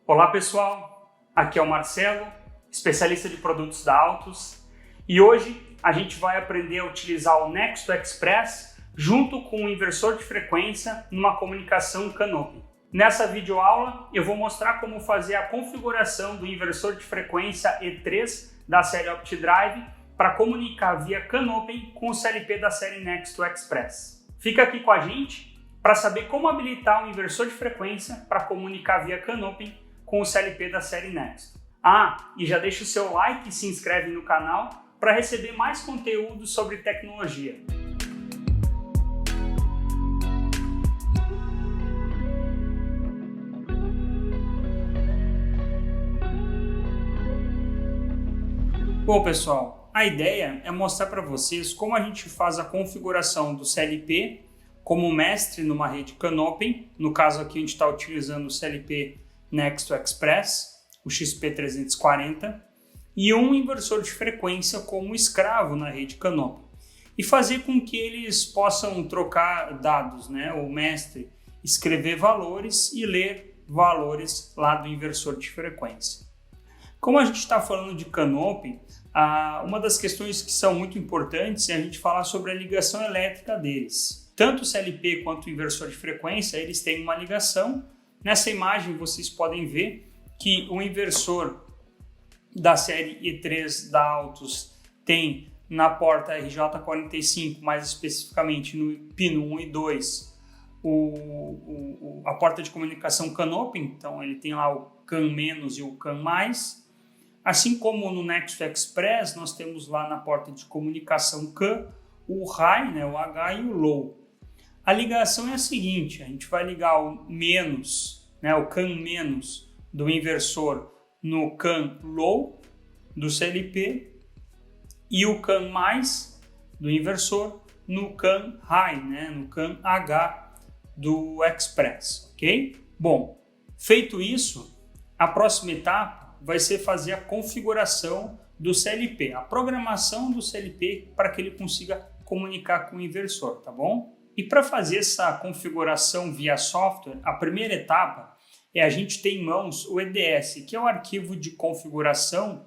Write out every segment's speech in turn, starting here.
Olá pessoal, aqui é o Marcelo, especialista de produtos da Altus, e hoje a gente vai aprender a utilizar o Nexto Express junto com o inversor de frequência numa comunicação Canopy. Nessa videoaula eu vou mostrar como fazer a configuração do inversor de frequência E3 da série OptiDrive para comunicar via Canopy com o CLP da série Nexto Express. Fica aqui com a gente para saber como habilitar o inversor de frequência para comunicar via Canopy com o CLP da série Nexto. E já deixa o seu like e se inscreve no canal para receber mais conteúdo sobre tecnologia. Bom pessoal, a ideia é mostrar para vocês como a gente faz a configuração do CLP como mestre numa rede Canopy. No caso aqui a gente está utilizando o CLP Nexto Express, o XP340, e um inversor de frequência como escravo na rede Canopy. E fazer com que eles possam trocar dados, né? O mestre escrever valores e ler valores lá do inversor de frequência. Como a gente está falando de Canopy, uma das questões que são muito importantes é a gente falar sobre a ligação elétrica deles. Tanto o CLP quanto o inversor de frequência, eles têm uma ligação. Nessa imagem vocês podem ver que o inversor da série E3 da Altus tem na porta RJ45, mais especificamente no pino 1 e 2, a porta de comunicação Canopy, então ele tem lá o CAN- e o CAN+. Assim como no Nexto Express, nós temos lá na porta de comunicação CAN o High, né, o H e o Low. A ligação é a seguinte: a gente vai ligar o menos, né, o CAN- do inversor no CAN Low do CLP e o CAN+ do inversor no CAN High, né, no CAN H do Express, ok? Bom, feito isso, a próxima etapa vai ser fazer a configuração do CLP, a programação do CLP para que ele consiga comunicar com o inversor, tá bom? E para fazer essa configuração via software, a primeira etapa é a gente ter em mãos o EDS, que é o arquivo de configuração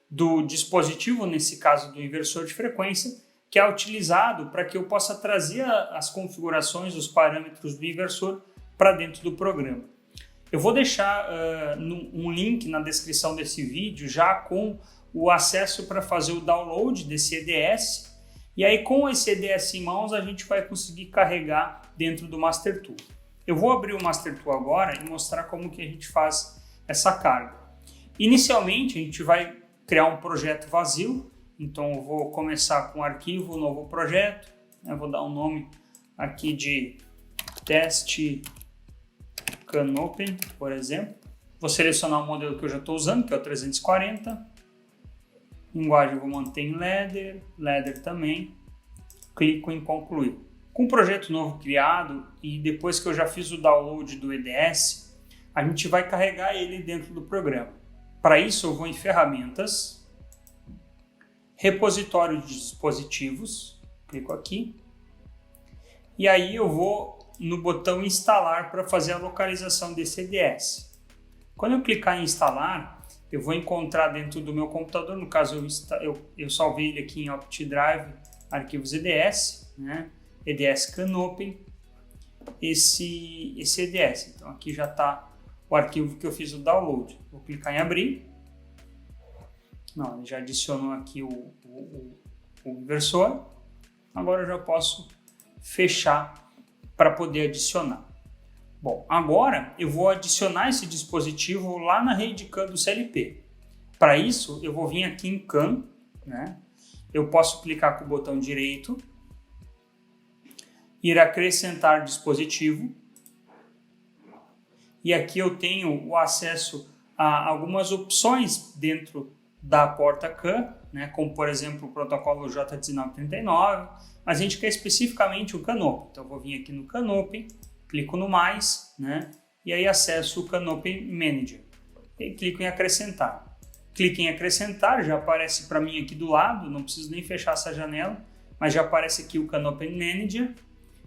do dispositivo, nesse caso do inversor de frequência, que é utilizado para que eu possa trazer as configurações, os parâmetros do inversor para dentro do programa. Eu vou deixar um link na descrição desse vídeo já com o acesso para fazer o download desse EDS. E aí, com esse EDS em mãos, a gente vai conseguir carregar dentro do Master Tool. Eu vou abrir o Master Tool agora e mostrar como que a gente faz essa carga. Inicialmente, a gente vai criar um projeto vazio. Então, eu vou começar com o arquivo, novo projeto. Eu vou dar um nome aqui de teste Canopy, por exemplo. Vou selecionar o modelo que eu já estou usando, que é o 340. Linguagem eu vou manter em Ladder também, clico em concluir. Com o projeto novo criado e depois que eu já fiz o download do EDS, a gente vai carregar ele dentro do programa. Para isso eu vou em ferramentas, repositório de dispositivos, clico aqui, e aí eu vou no botão instalar para fazer a localização desse EDS. Quando eu clicar em instalar, eu vou encontrar dentro do meu computador, no caso eu salvei ele aqui em OptiDrive, arquivos EDS, né? EDS Canopy, esse EDS. Então aqui já está o arquivo que eu fiz o download. Vou clicar em abrir. Não, ele já adicionou aqui o inversor. Agora eu já posso fechar para poder adicionar. Bom, agora eu vou adicionar esse dispositivo lá na rede CAN do CLP. Para isso, eu vou vir aqui em CAN, né? Eu posso clicar com o botão direito, ir acrescentar dispositivo, e aqui eu tenho o acesso a algumas opções dentro da porta CAN, né? Como por exemplo o protocolo J1939, mas a gente quer especificamente o Canopy. Então eu vou vir aqui no Canopy, clico no mais, né? E aí acesso o Canopy Manager. E clico em acrescentar. Clique em acrescentar, já aparece para mim aqui do lado, não preciso nem fechar essa janela, mas já aparece aqui o Canopy Manager.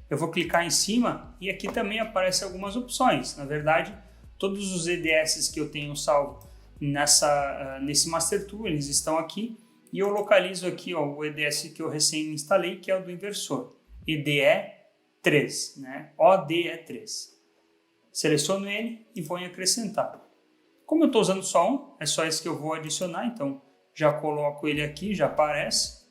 Eu vou clicar em cima e aqui também aparecem algumas opções. Na verdade, Todos os EDS que eu tenho salvo nesse Master Tool, eles estão aqui. E eu localizo aqui o EDS que eu recém instalei, que é o do inversor. EDE3, né? ODE3. Seleciono ele e vou em acrescentar. Como eu estou usando só um, é só esse que eu vou adicionar, então já coloco ele aqui, já aparece.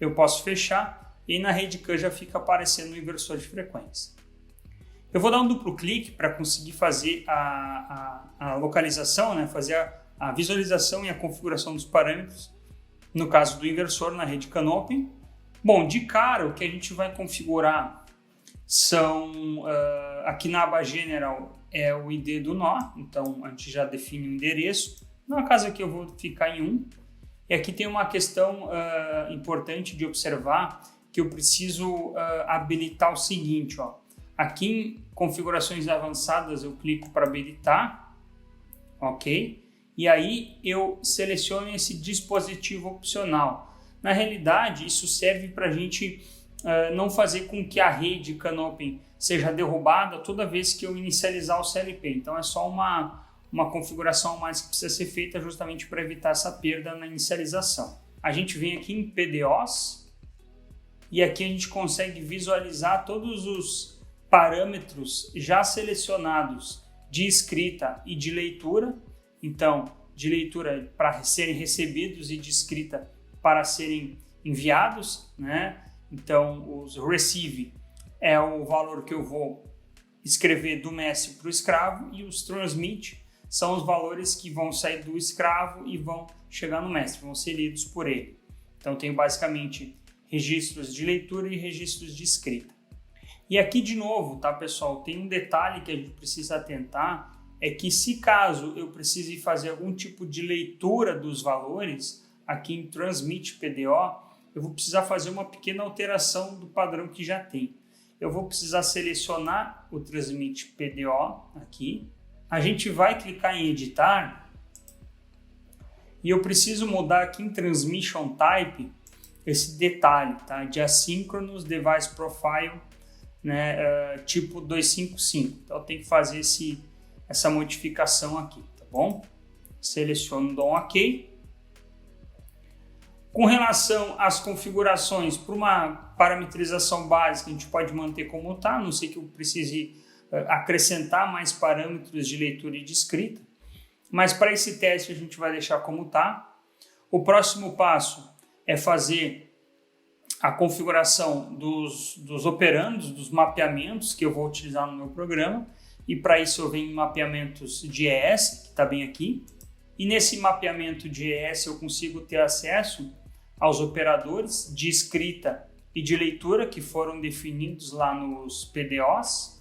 Eu posso fechar e na rede CAN já fica aparecendo o inversor de frequência. Eu vou dar um duplo clique para conseguir fazer a localização, né? Fazer a visualização e a configuração dos parâmetros, no caso do inversor na rede Canopy. Bom, de cara o que a gente vai configurar são, aqui na aba General é o ID do nó, então a gente já define o endereço. No caso aqui eu vou ficar em 1. E aqui tem uma questão importante de observar, que eu preciso habilitar o seguinte, ó. Aqui em configurações avançadas eu clico para habilitar, ok? E aí eu seleciono esse dispositivo opcional. Na realidade isso serve para a gente não fazer com que a rede Canopy seja derrubada toda vez que eu inicializar o CLP. Então é só uma configuração a mais que precisa ser feita justamente para evitar essa perda na inicialização. A gente vem aqui em PDOs e aqui a gente consegue visualizar todos os parâmetros já selecionados de escrita e de leitura. Então, de leitura para serem recebidos e de escrita para serem enviados, né? Então, os receive é o valor que eu vou escrever do mestre para o escravo e os transmit são os valores que vão sair do escravo e vão chegar no mestre, vão ser lidos por ele. Então, tenho basicamente registros de leitura e registros de escrita. E aqui, de novo, tá, pessoal, tem um detalhe que a gente precisa atentar, é que se caso eu precise fazer algum tipo de leitura dos valores, aqui em Transmit PDO, eu vou precisar fazer uma pequena alteração do padrão que já tem. Eu vou precisar selecionar o Transmit PDO aqui. A gente vai clicar em editar e eu preciso mudar aqui em Transmission Type esse detalhe, tá? De Asynchronous Device Profile, né? Tipo 255. Então eu tenho que fazer essa modificação aqui, tá bom? Seleciono, dou um OK. Com relação às configurações, para uma parametrização básica, a gente pode manter como está, a não ser que eu precise acrescentar mais parâmetros de leitura e de escrita. Mas para esse teste a gente vai deixar como está. O próximo passo é fazer a configuração dos operandos, dos mapeamentos que eu vou utilizar no meu programa. E para isso eu venho em mapeamentos de ES, que está bem aqui. E nesse mapeamento de ES eu consigo ter acesso aos operadores de escrita e de leitura que foram definidos lá nos PDOs.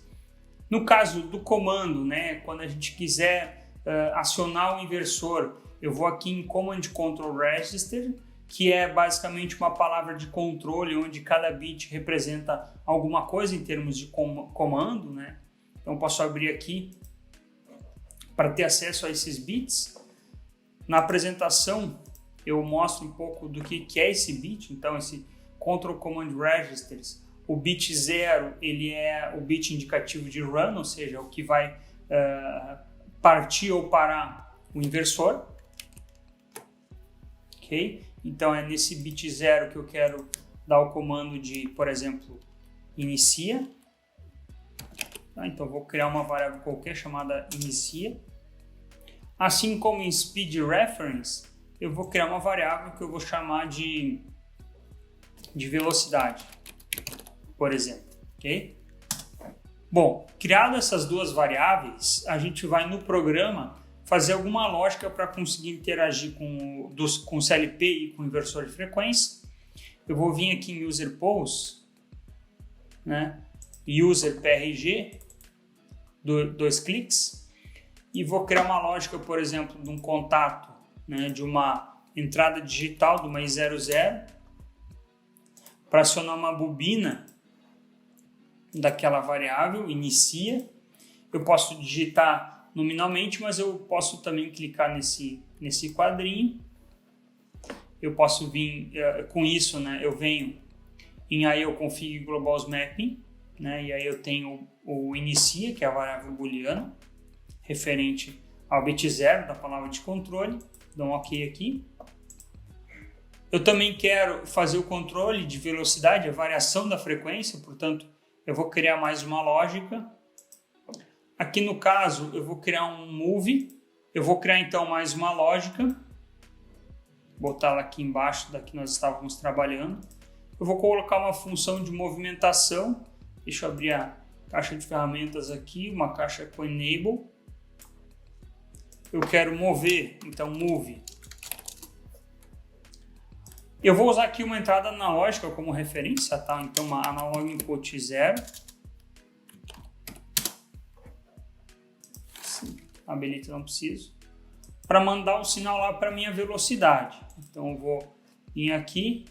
No caso do comando, né, quando a gente quiser acionar o inversor, eu vou aqui em Command Control Register, que é basicamente uma palavra de controle onde cada bit representa alguma coisa em termos de comando, né? Então eu posso abrir aqui para ter acesso a esses bits. Na apresentação eu mostro um pouco do que é esse bit, então esse Control Command Registers. O bit 0 ele é o bit indicativo de run, ou seja, o que vai partir ou parar o inversor. Ok? Então é nesse bit 0 que eu quero dar o comando de, por exemplo, inicia. Tá? Então vou criar uma variável qualquer chamada inicia. Assim como em speed reference, eu vou criar uma variável que eu vou chamar de velocidade, por exemplo, ok? Bom, criado essas duas variáveis, a gente vai no programa fazer alguma lógica para conseguir interagir com o CLP e com o inversor de frequência. Eu vou vir aqui em User Pose, né? User PRG, dois cliques, e vou criar uma lógica, por exemplo, de um contato, né, de uma entrada digital, de uma I00, para acionar uma bobina daquela variável, inicia. Eu posso digitar nominalmente, mas eu posso também clicar nesse quadrinho. Eu posso vir com isso, né, eu venho em IO Config Global Mapping, né, e aí eu tenho o inicia, que é a variável booleana. referente ao bit 0 da palavra de controle. Dou um OK aqui. Eu também quero fazer o controle de velocidade, a variação da frequência, portanto, eu vou criar mais uma lógica. Aqui no caso, eu vou criar um move. Eu vou criar então mais uma lógica. Botá-la aqui embaixo da que nós estávamos trabalhando. Eu vou colocar uma função de movimentação. Deixa eu abrir a caixa de ferramentas aqui, uma caixa com enable. Eu quero mover, então move. Eu vou usar aqui uma entrada analógica como referência, tá? Então uma analog input 0. Habilita, não preciso. Para mandar um sinal lá para minha velocidade. Então eu vou vir aqui,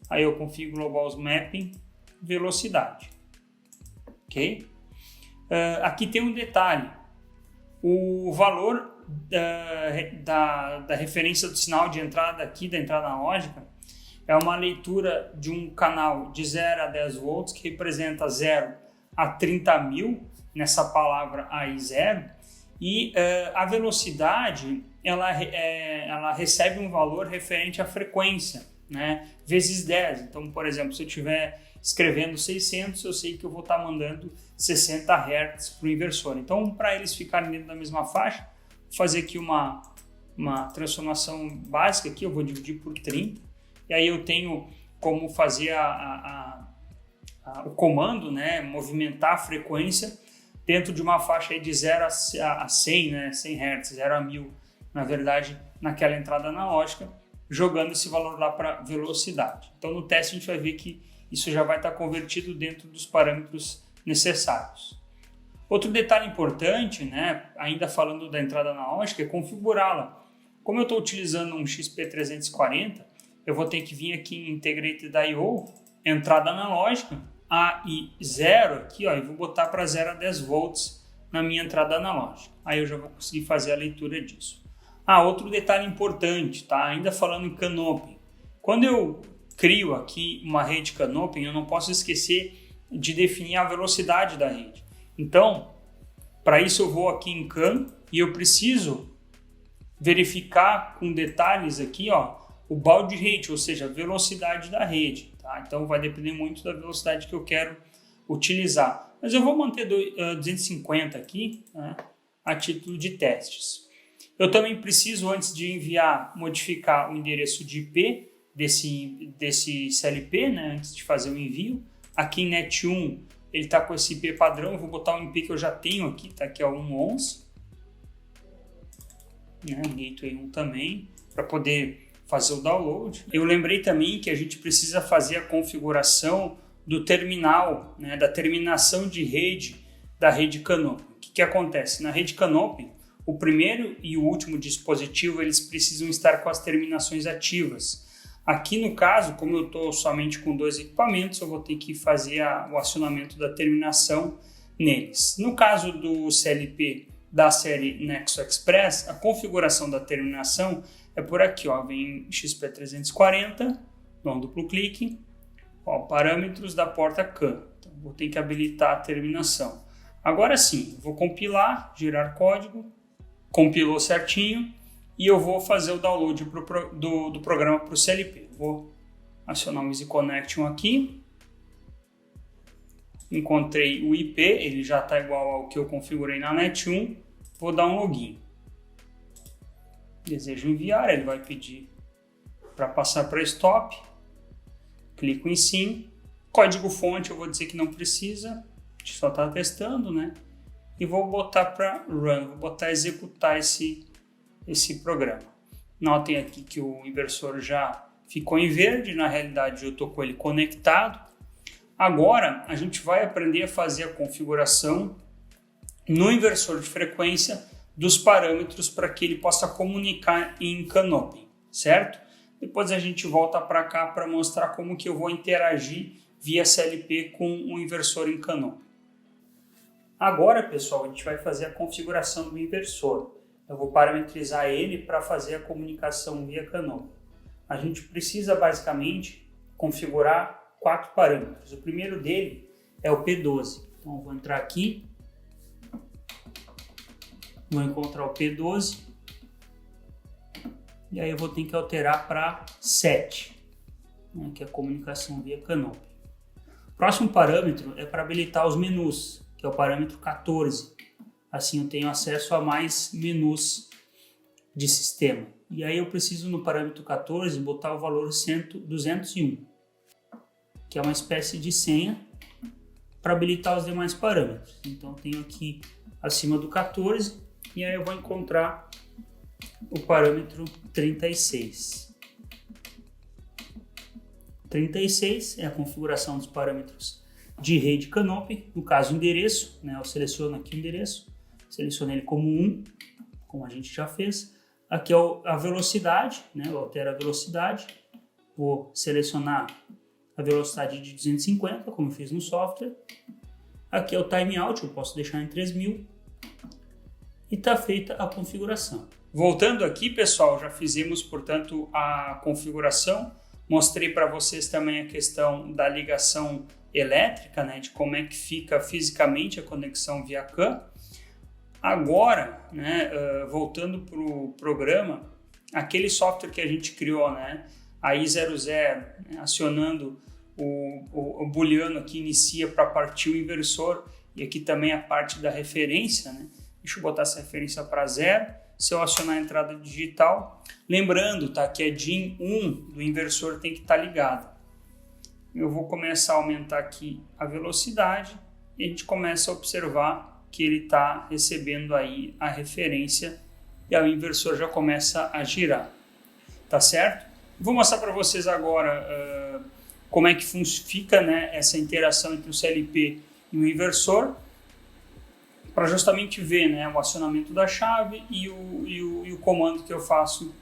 aí eu configuro global mapping velocidade. Ok? Aqui tem um detalhe. O valor da referência do sinal de entrada aqui, da entrada analógica, é uma leitura de um canal de 0 a 10 volts, que representa 0 a 30.000, nessa palavra aí 0, e a velocidade ela recebe um valor referente à frequência, né, vezes 10. Então, por exemplo, se eu estiver escrevendo 600, eu sei que eu vou estar mandando 60 Hz para o inversor. Então, para eles ficarem dentro da mesma faixa, vou fazer aqui uma transformação básica, aqui eu vou dividir por 30, e aí eu tenho como fazer o comando, né, movimentar a frequência dentro de uma faixa aí de 0 a 100, né, 100 Hz, 0 a 1000, na verdade, naquela entrada analógica, jogando esse valor lá para velocidade. Então, no teste a gente vai ver que isso já vai estar convertido dentro dos parâmetros necessários. Outro detalhe importante, né, ainda falando da entrada analógica, é configurá-la. Como eu estou utilizando um XP340, eu vou ter que vir aqui em Integrated I/O, entrada analógica, AI0 aqui, ó, e vou botar para 0 a 10 volts na minha entrada analógica. Aí eu já vou conseguir fazer a leitura disso. Outro detalhe importante, tá? Ainda falando em canopy. Quando eu crio aqui uma rede canopy, eu não posso esquecer de definir a velocidade da rede. Então, para isso eu vou aqui em CAN e eu preciso verificar com detalhes aqui, ó, o baud rate, ou seja, a velocidade da rede. Tá? Então vai depender muito da velocidade que eu quero utilizar. Mas eu vou manter 250 aqui, né, a título de testes. Eu também preciso, antes de enviar, modificar o endereço de IP desse CLP, né, antes de fazer o envio. Aqui em net1 ele está com esse IP padrão, eu vou botar o IP que eu já tenho aqui, tá? Que é o 111. Né, gateway 1 também, para poder fazer o download. Eu lembrei também que a gente precisa fazer a configuração do terminal, né, da terminação de rede da rede Canopy. O que acontece? Na rede Canopy, o primeiro e o último dispositivo eles precisam estar com as terminações ativas. Aqui no caso, como eu estou somente com 2 equipamentos, eu vou ter que fazer o acionamento da terminação neles. No caso do CLP da série Nexo Express, a configuração da terminação é por aqui, ó, vem XP340, dá um duplo clique, ó, parâmetros da porta CAN. Então, vou ter que habilitar a terminação. Agora sim, vou compilar, gerar código, compilou certinho e eu vou fazer o download do programa para o CLP. Vou acionar o Easy Connection aqui, encontrei o IP, ele já está igual ao que eu configurei na net1, vou dar um login. Desejo enviar, ele vai pedir para passar para stop, clico em sim, código fonte eu vou dizer que não precisa, a gente só está testando, né? E vou botar para run, vou botar executar esse programa. Notem aqui que o inversor já ficou em verde, na realidade eu estou com ele conectado. Agora a gente vai aprender a fazer a configuração no inversor de frequência dos parâmetros para que ele possa comunicar em Canopy, certo? Depois a gente volta para cá para mostrar como que eu vou interagir via CLP com o inversor em Canopy. Agora, pessoal, a gente vai fazer a configuração do inversor. Eu vou parametrizar ele para fazer a comunicação via Canopy. A gente precisa basicamente configurar 4 parâmetros. O primeiro dele é o P12. Então eu vou entrar aqui, vou encontrar o P12 e aí eu vou ter que alterar para 7, né, que é a comunicação via Canopy. O próximo parâmetro é para habilitar os menus, que é o parâmetro 14. Assim eu tenho acesso a mais menus de sistema. E aí eu preciso no parâmetro 14 botar o valor 201, que é uma espécie de senha para habilitar os demais parâmetros. Então eu tenho aqui acima do 14 e aí eu vou encontrar o parâmetro 36. 36 é a configuração dos parâmetros de rede Canopy, no caso endereço, né? Eu seleciono aqui o endereço, seleciono ele como 1, como a gente já fez. Aqui é a velocidade, né? Eu altero a velocidade, vou selecionar a velocidade de 250, como eu fiz no software. Aqui é o timeout, eu posso deixar em 3000 e está feita a configuração. Voltando aqui, pessoal, já fizemos, portanto, a configuração. Mostrei para vocês também a questão da ligação elétrica, né, de como é que fica fisicamente a conexão via CAN. Agora, né, voltando para o programa, aquele software que a gente criou, né, a I00, né, acionando o booleano que inicia para partir o inversor, e aqui também a parte da referência, né? Deixa eu botar essa referência para 0. Se eu acionar a entrada digital, lembrando, tá, que a DIN 1 do inversor tem que estar ligada. Eu vou começar a aumentar aqui a velocidade e a gente começa a observar que ele está recebendo aí a referência e aí o inversor já começa a girar, tá certo? Vou mostrar para vocês agora como é que fica, né, essa interação entre o CLP e o inversor, para justamente ver, né, o acionamento da chave e o comando que eu faço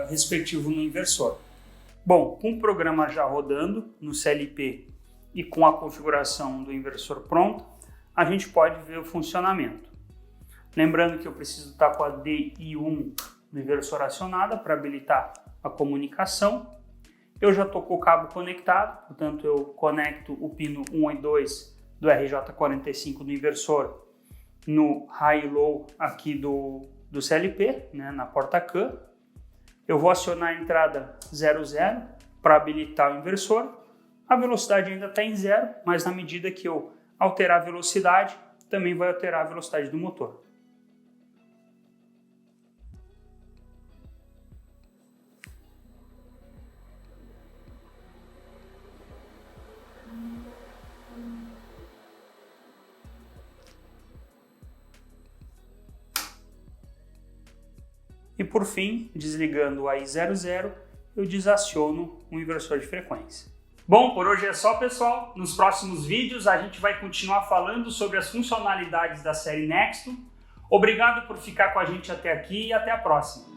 respectivo no inversor. Bom, com o programa já rodando no CLP e com a configuração do inversor pronta, a gente pode ver o funcionamento. Lembrando que eu preciso estar com a DI1 do inversor acionada para habilitar a comunicação. Eu já estou com o cabo conectado, portanto eu conecto o pino 1 e 2 do RJ45 do inversor no high e low aqui do CLP, né, na porta CAN. Eu vou acionar a entrada 00 para habilitar o inversor. A velocidade ainda está em 0, mas na medida que eu alterar a velocidade, também vai alterar a velocidade do motor. E por fim, desligando o AI00, eu desaciono o inversor de frequência. Bom, por hoje é só, pessoal. Nos próximos vídeos a gente vai continuar falando sobre as funcionalidades da série Nexto. Obrigado por ficar com a gente até aqui e até a próxima.